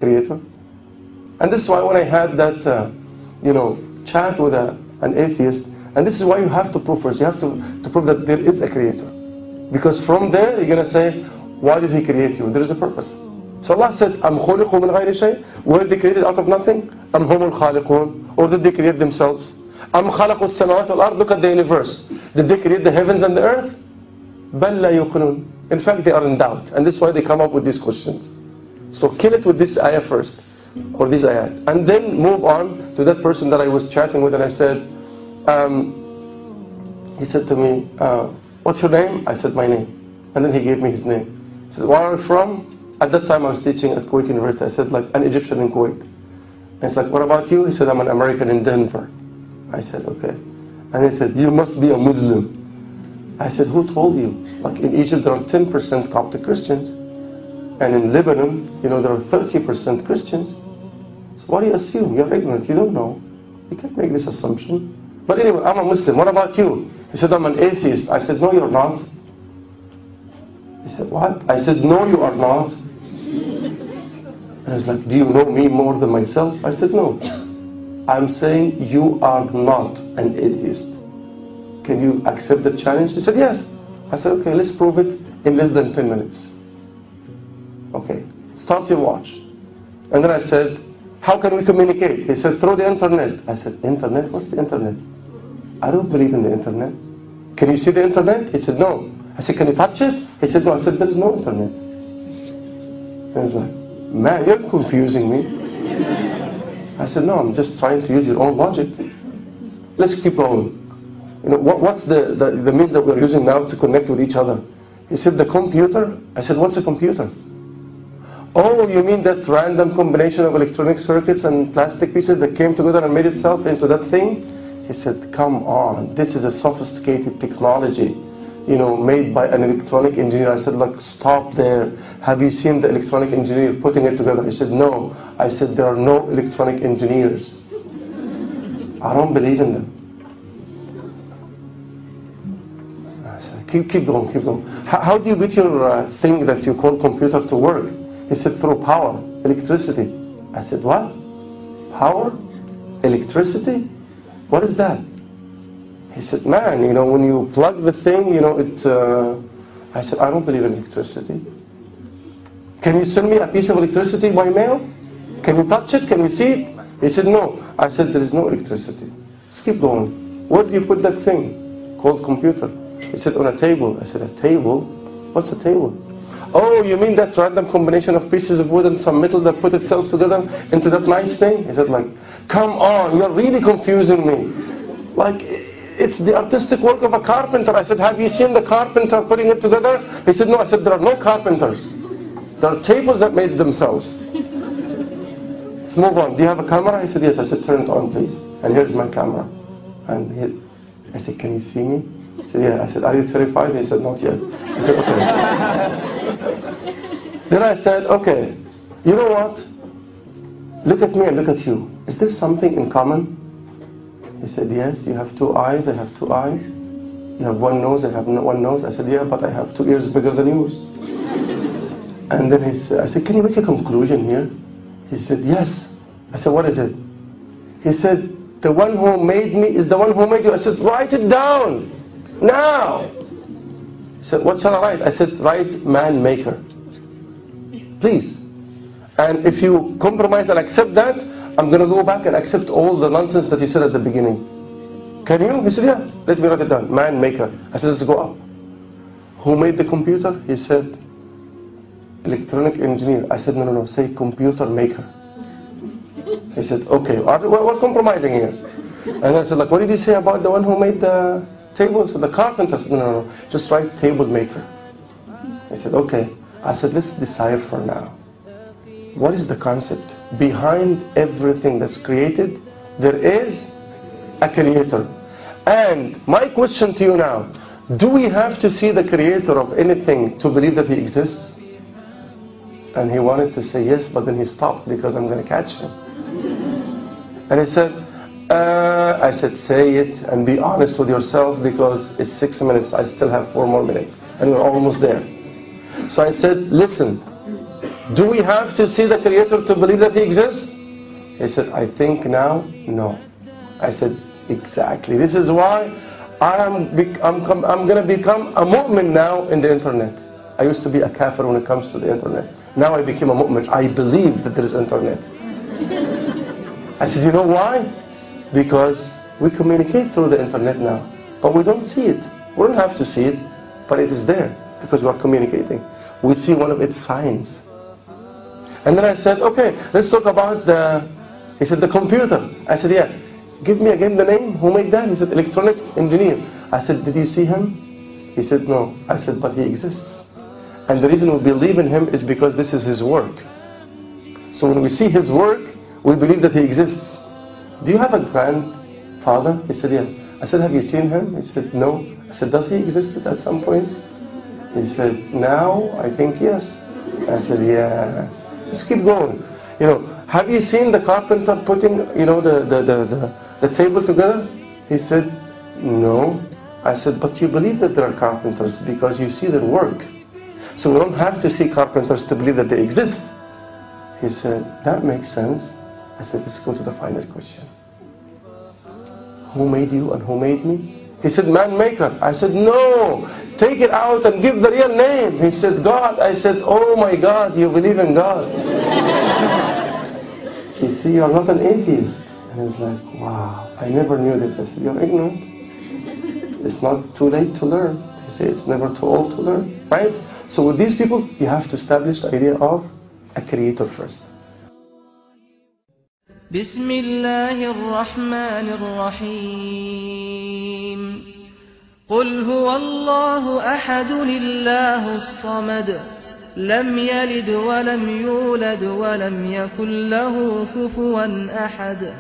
creator? And this is why when I had that, chat with an atheist, and this is why you have to prove first. You have to prove that there is a creator. Because from there, you're going to say, why did he create you? There is a purpose. So Allah said, أَمْ خُلِقُوا مِنْ غَيْرِ شَيْءٍ. Were they created out of nothing? أَمْ هُمُ الْخَالِقُونَ. Or did they create themselves? أَمْ خَلَقُوا السَّمَاوَاتِ وَالْأَرْضِ. Look at the universe. Did they create the heavens and the earth? بَلْ لَا يُقِنُونَ. In fact, they are in doubt. And this is why they come up with these questions. So kill it with this ayah first, or this ayat. And then move on to that person that I was chatting with, and I said, he said to me, what's your name? I said, my name. And then he gave me his name. He said, where are you from? At that time I was teaching at Kuwait University. I said, like, an Egyptian in Kuwait. And he's like, what about you? He said, I'm an American in Denver. I said, okay. And he said, you must be a Muslim. I said, who told you? Like, in Egypt there are 10% Coptic Christians. And in Lebanon, there are 30% Christians. So what do you assume? You're ignorant, you don't know. You can't make this assumption. But anyway, I'm a Muslim. What about you? He said, I'm an atheist. I said, no, you're not. He said, what? I said, no, you are not. And he's like, do you know me more than myself? I said, no. I'm saying you are not an atheist. Can you accept the challenge? He said, yes. I said, okay, let's prove it in less than 10 minutes. Okay, start your watch. And then I said, how can we communicate? He said, through the internet. I said, internet? What's the internet? I don't believe in the internet. Can you see the internet? He said, no. I said, can you touch it? He said, no. I said, there is no internet. And he was like, man, you're confusing me. I said, no, I'm just trying to use your own logic. Let's keep going. What's the means that we're using now to connect with each other? He said, the computer. I said, what's a computer? Oh, you mean that random combination of electronic circuits and plastic pieces that came together and made itself into that thing? He said, come on, this is a sophisticated technology, made by an electronic engineer. I said, look, stop there. Have you seen the electronic engineer putting it together? He said, no. I said, there are no electronic engineers. I don't believe in them. I said, keep going, keep going. How do you get your thing that you call computer to work? He said, through power, electricity. I said, what? Power? Electricity? What is that? He said, man, when you plug the thing, I said, I don't believe in electricity. Can you send me a piece of electricity by mail? Can you touch it? Can you see it? He said, no. I said, there is no electricity. Let's keep going. Where do you put that thing called computer? He said, on a table. I said, a table? What's a table? Oh, you mean that random combination of pieces of wood and some metal that put itself together into that nice thing? He said, like, come on, you're really confusing me. Like, it's the artistic work of a carpenter. I said, have you seen the carpenter putting it together? He said, no. I said, there are no carpenters. There are tables that made themselves. Let's move on. Do you have a camera? He said, yes. I said, turn it on, please. And here's my camera. And I said, can you see me? He said, yeah. I said, are you terrified? He said, not yet. I said, okay. Then I said, okay, you know what? Look at me and look at you. Is there something in common? He said, yes, you have two eyes, I have two eyes. You have one nose, I have one nose. I said, yeah, but I have 2 ears bigger than yours. And then I said, can you make a conclusion here? He said, yes. I said, what is it? He said, the one who made me is the one who made you. I said, write it down, now. He said, what shall I write? I said, write man maker, please. And if you compromise and accept that, I'm going to go back and accept all the nonsense that you said at the beginning. Can you? He said, yeah, let me write it down, man maker. I said, let's go up. Who made the computer? He said, electronic engineer. I said, no, say computer maker. He said, okay, we're compromising here. And I said, like, what did you say about the one who made the table? So the carpenter. I said, no, just write table maker. He said, okay. I said, let's decipher now. What is the concept? Behind everything that's created, there is a creator. And my question to you now, do we have to see the creator of anything to believe that he exists? And he wanted to say yes, but then he stopped because I'm going to catch him. And he said, I said, say it and be honest with yourself, because it's 6 minutes, I still have 4 more minutes, and we're almost there. So I said, listen, Do we have to see the Creator to believe that He exists? He said, I think now, no. I said, exactly. This is why I'm going to become a mu'min now in the internet. I used to be a kafir when it comes to the internet. Now I became a mu'min. I believe that there is internet. I said, you know why? Because we communicate through the internet now. But we don't see it. We don't have to see it, but it is there because we are communicating. We see one of its signs. And then I said, okay, let's talk about he said, the computer. I said, yeah. Give me again the name. Who made that? He said, electronic engineer. I said, did you see him? He said, no. I said, but he exists. And the reason we believe in him is because this is his work. So when we see his work, we believe that he exists. Do you have a grandfather? He said, yeah. I said, have you seen him? He said, no. I said, does he exist at some point? He said, now I think yes. I said, yeah. Let's keep going. You know, have you seen the carpenter putting, you know, the table together? He said, no. I said, but you believe that there are carpenters because you see their work. So we don't have to see carpenters to believe that they exist. He said, that makes sense. I said, let's go to the final question. Who made you and who made me? He said, man maker. I said, no, take it out and give the real name. He said, God. I said, oh my God, you believe in God. You see, you're not an atheist. And he was like, wow, I never knew this. I said, you're ignorant. It's not too late to learn. They say it's never too old to learn, right? So with these people, you have to establish the idea of a creator first. بسم الله الرحمن الرحيم قل هو الله أحد الله الصمد لم يلد ولم يولد ولم يكن له كفوا أحد